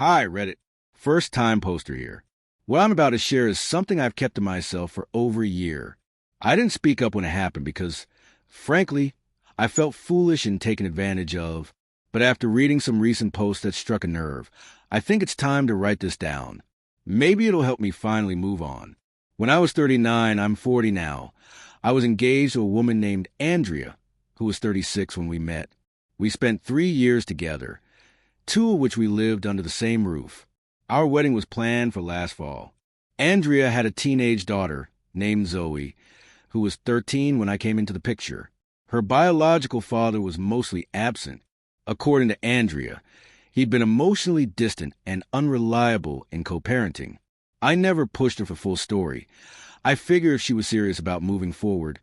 Hi, Reddit. First time poster here. What I'm about to share is something I've kept to myself for over a year. I didn't speak up when it happened because, frankly, I felt foolish and taken advantage of. But after reading some recent posts that struck a nerve, I think it's time to write this down. Maybe it'll help me finally move on. When I was 39, I'm 40 now. I was engaged to a woman named Andrea, who was 36 when we met. We spent 3 years together, 2 of which we lived under the same roof. Our wedding was planned for last fall. Andrea had a teenage daughter named Zoe, who was 13 when I came into the picture. Her biological father was mostly absent. According to Andrea, he'd been emotionally distant and unreliable in co-parenting. I never pushed her for full story. I figured if she was serious about moving forward,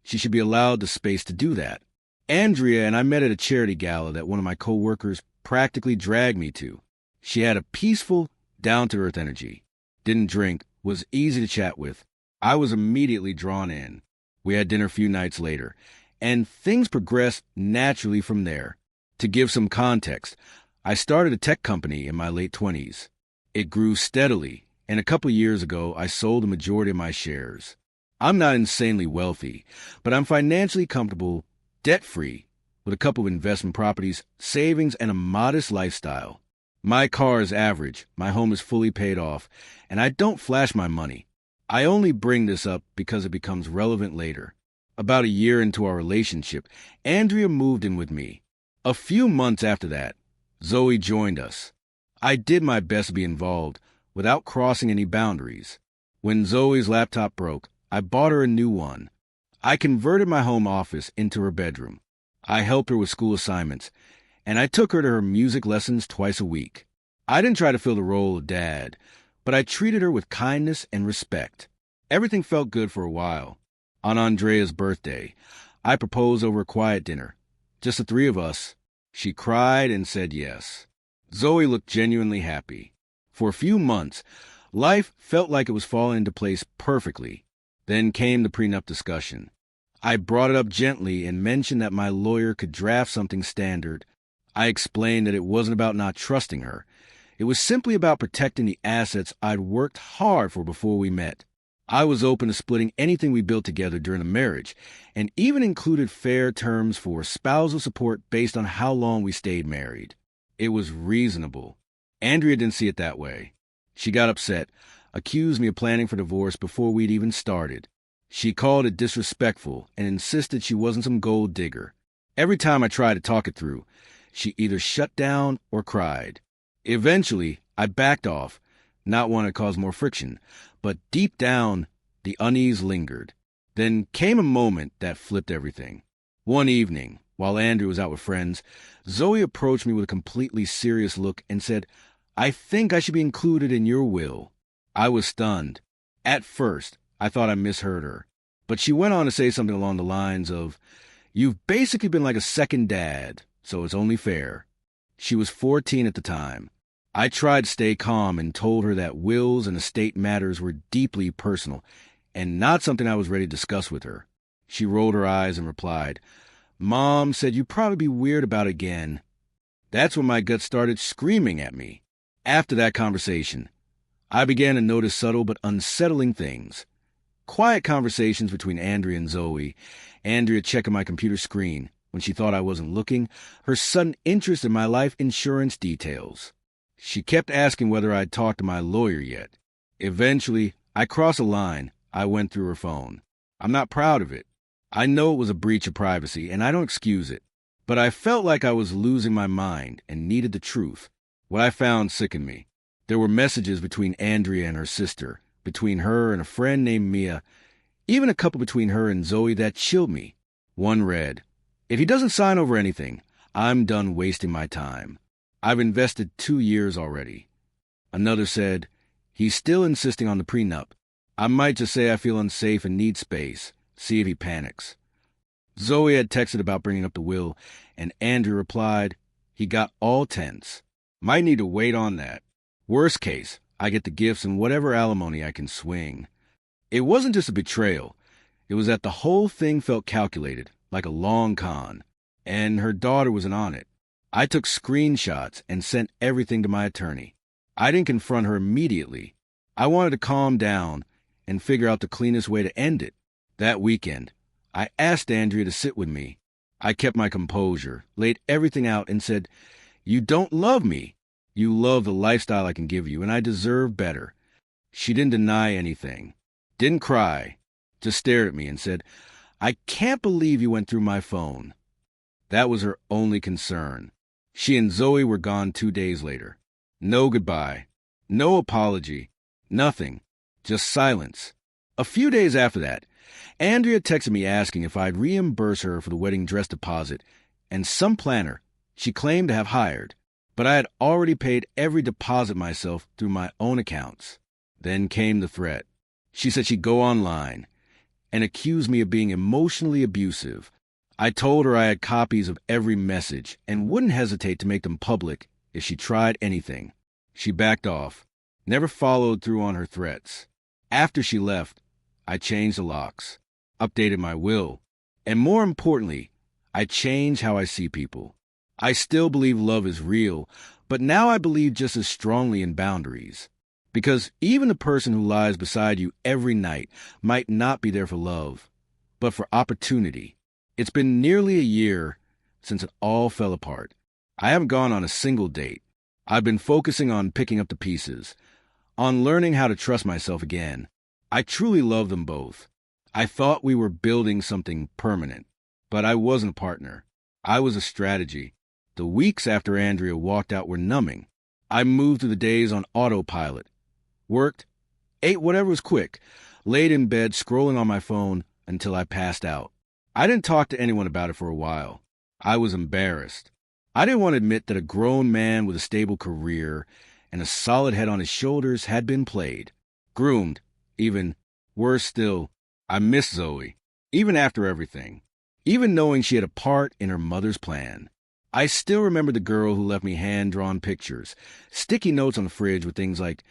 she should be allowed the space to do that. Andrea and I met at a charity gala that one of my co-workers practically dragged me to. She had a peaceful, down-to-earth energy, didn't drink, was easy to chat with. I was immediately drawn in. We had dinner a few nights later, and things progressed naturally from there. To give some context, I started a tech company in my late 20s. It grew steadily, and a couple years ago, I sold the majority of my shares. I'm not insanely wealthy, but I'm financially comfortable, debt-free, with a couple of investment properties, savings, and a modest lifestyle. My car is average, my home is fully paid off, and I don't flash my money. I only bring this up because it becomes relevant later. About a year into our relationship, Andrea moved in with me. A few months after that, Zoe joined us. I did my best to be involved without crossing any boundaries. When Zoe's laptop broke, I bought her a new one. I converted my home office into her bedroom. I helped her with school assignments, and I took her to her music lessons twice a week. I didn't try to fill the role of dad, but I treated her with kindness and respect. Everything felt good for a while. On Andrea's birthday, I proposed over a quiet dinner. Just the 3 of us. She cried and said yes. Zoe looked genuinely happy. For a few months, life felt like it was falling into place perfectly. Then came the prenup discussion. I brought it up gently and mentioned that my lawyer could draft something standard. I explained that it wasn't about not trusting her. It was simply about protecting the assets I'd worked hard for before we met. I was open to splitting anything we built together during the marriage, and even included fair terms for spousal support based on how long we stayed married. It was reasonable. Andrea didn't see it that way. She got upset, accused me of planning for divorce before we'd even started. She called it disrespectful and insisted she wasn't some gold digger. Every time I tried to talk it through, she either shut down or cried. Eventually, I backed off, not wanting to cause more friction, but deep down, the unease lingered. Then came a moment that flipped everything. One evening, while Andrew was out with friends, Zoe approached me with a completely serious look and said, "I think I should be included in your will." I was stunned. At first, I thought I misheard her, but she went on to say something along the lines of, "You've basically been like a second dad, so it's only fair." She was 14 at the time. I tried to stay calm and told her that wills and estate matters were deeply personal and not something I was ready to discuss with her. She rolled her eyes and replied, "Mom said you'd probably be weird about it again." That's when my gut started screaming at me. After that conversation, I began to notice subtle but unsettling things. Quiet conversations between Andrea and Zoe, Andrea checking my computer screen when she thought I wasn't looking, her sudden interest in my life insurance details. She kept asking whether I'd talked to my lawyer yet. Eventually, I crossed a line. I went through her phone. I'm not proud of it. I know it was a breach of privacy, and I don't excuse it. But I felt like I was losing my mind and needed the truth. What I found sickened me. There were messages between Andrea and her sister, between her and a friend named Mia, even a couple between her and Zoe that chilled me. One read, "If he doesn't sign over anything, I'm done wasting my time. I've invested 2 years already." Another said, "He's still insisting on the prenup. I might just say I feel unsafe and need space. See if he panics." Zoe had texted about bringing up the will, and Andrew replied, "He got all tense. Might need to wait on that. Worst case, I get the gifts and whatever alimony I can swing." It wasn't just a betrayal. It was that the whole thing felt calculated, like a long con, and her daughter wasn't on it. I took screenshots and sent everything to my attorney. I didn't confront her immediately. I wanted to calm down and figure out the cleanest way to end it. That weekend, I asked Andrea to sit with me. I kept my composure, laid everything out, and said, "You don't love me. You love the lifestyle I can give you, and I deserve better." She didn't deny anything, didn't cry, just stared at me and said, "I can't believe you went through my phone." That was her only concern. She and Zoe were gone 2 days later. No goodbye, no apology, nothing, just silence. A few days after that, Andrea texted me asking if I'd reimburse her for the wedding dress deposit and some planner she claimed to have hired, but I had already paid every deposit myself through my own accounts. Then came the threat. She said she'd go online and accuse me of being emotionally abusive. I told her I had copies of every message and wouldn't hesitate to make them public if she tried anything. She backed off, never followed through on her threats. After she left, I changed the locks, updated my will, and more importantly, I changed how I see people. I still believe love is real, but now I believe just as strongly in boundaries. Because even the person who lies beside you every night might not be there for love, but for opportunity. It's been nearly a year since it all fell apart. I haven't gone on a single date. I've been focusing on picking up the pieces, on learning how to trust myself again. I truly love them both. I thought we were building something permanent, but I wasn't a partner. I was a strategy. The weeks after Andrea walked out were numbing. I moved through the days on autopilot, worked, ate whatever was quick, laid in bed scrolling on my phone until I passed out. I didn't talk to anyone about it for a while. I was embarrassed. I didn't want to admit that a grown man with a stable career and a solid head on his shoulders had been played, groomed, even worse still, I missed Zoe, even after everything, even knowing she had a part in her mother's plan. I still remember the girl who left me hand-drawn pictures, sticky notes on the fridge with things like,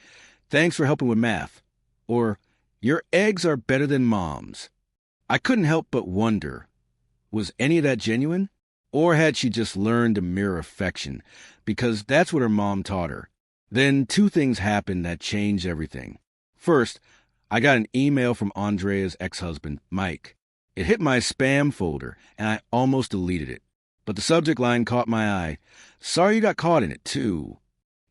"Thanks for helping with math," or "Your eggs are better than Mom's." I couldn't help but wonder, was any of that genuine? Or had she just learned to mirror affection, because that's what her mom taught her? Then 2 things happened that changed everything. First, I got an email from Andrea's ex-husband, Mike. It hit my spam folder, and I almost deleted it. But the subject line caught my eye. "Sorry you got caught in it, too."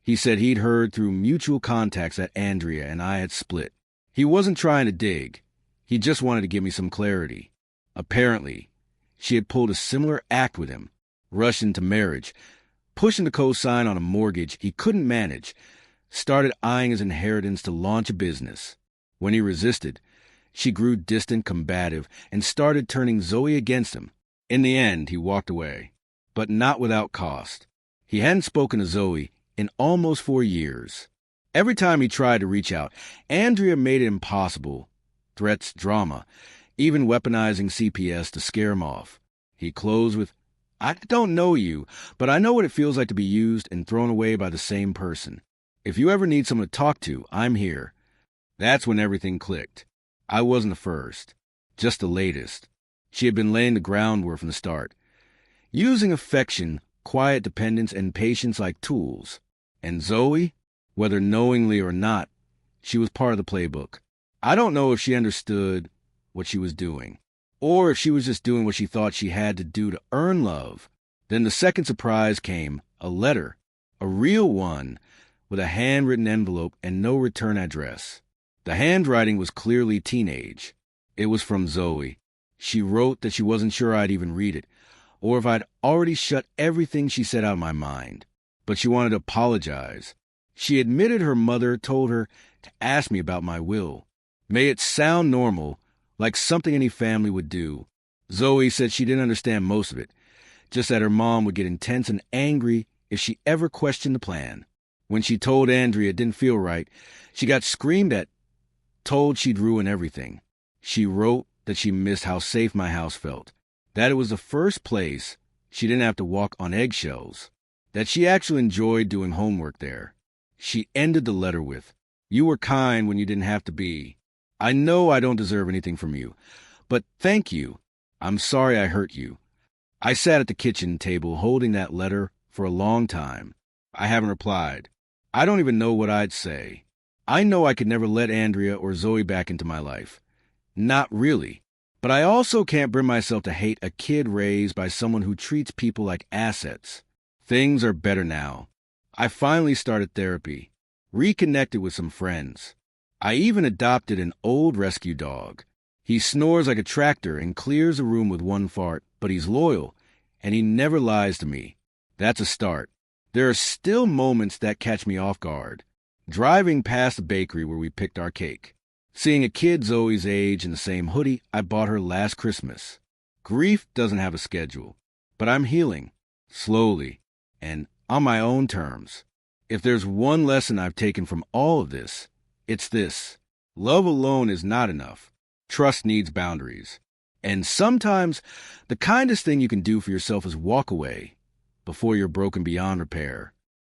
He said he'd heard through mutual contacts that Andrea and I had split. He wasn't trying to dig. He just wanted to give me some clarity. Apparently, she had pulled a similar act with him, rushed into marriage, pushing to co-sign on a mortgage he couldn't manage, started eyeing his inheritance to launch a business. When he resisted, she grew distant, combative, and started turning Zoe against him. In the end, he walked away, but not without cost. He hadn't spoken to Zoe in almost 4 years. Every time he tried to reach out, Andrea made it impossible. Threats, drama, even weaponizing CPS to scare him off. He closed with, "I don't know you, but I know what it feels like to be used and thrown away by the same person. If you ever need someone to talk to, I'm here." That's when everything clicked. I wasn't the first, just the latest. She had been laying the groundwork from the start, using affection, quiet dependence, and patience like tools. And Zoe, whether knowingly or not, she was part of the playbook. I don't know if she understood what she was doing, or if she was just doing what she thought she had to do to earn love. Then the second surprise came, a letter, a real one, with a handwritten envelope and no return address. The handwriting was clearly teenage. It was from Zoe. She wrote that she wasn't sure I'd even read it, or if I'd already shut everything she said out of my mind. But she wanted to apologize. She admitted her mother told her to ask me about my will. May it sound normal, like something any family would do. Zoe said she didn't understand most of it, just that her mom would get intense and angry if she ever questioned the plan. When she told Andrea it didn't feel right, she got screamed at, told she'd ruin everything. She wrote that she missed how safe my house felt, that it was the first place she didn't have to walk on eggshells, that she actually enjoyed doing homework there. She ended the letter with, "You were kind when you didn't have to be. I know I don't deserve anything from you, but thank you. I'm sorry I hurt you." I sat at the kitchen table holding that letter For a long time. I haven't replied. I don't even know what I'd say. I know I could never let Andrea or Zoe back into my life. Not really. But I also can't bring myself to hate a kid raised by someone who treats people like assets. Things are better now. I finally started therapy, reconnected with some friends. I even adopted an old rescue dog. He snores like a tractor and clears a room with one fart, but he's loyal, and he never lies to me. That's a start. There are still moments that catch me off guard. Driving past the bakery where we picked our cake. Seeing a kid Zoe's age in the same hoodie I bought her last Christmas. Grief doesn't have a schedule, but I'm healing, slowly, and on my own terms. If there's one lesson I've taken from all of this, it's this. Love alone is not enough. Trust needs boundaries. And sometimes the kindest thing you can do for yourself is walk away before you're broken beyond repair.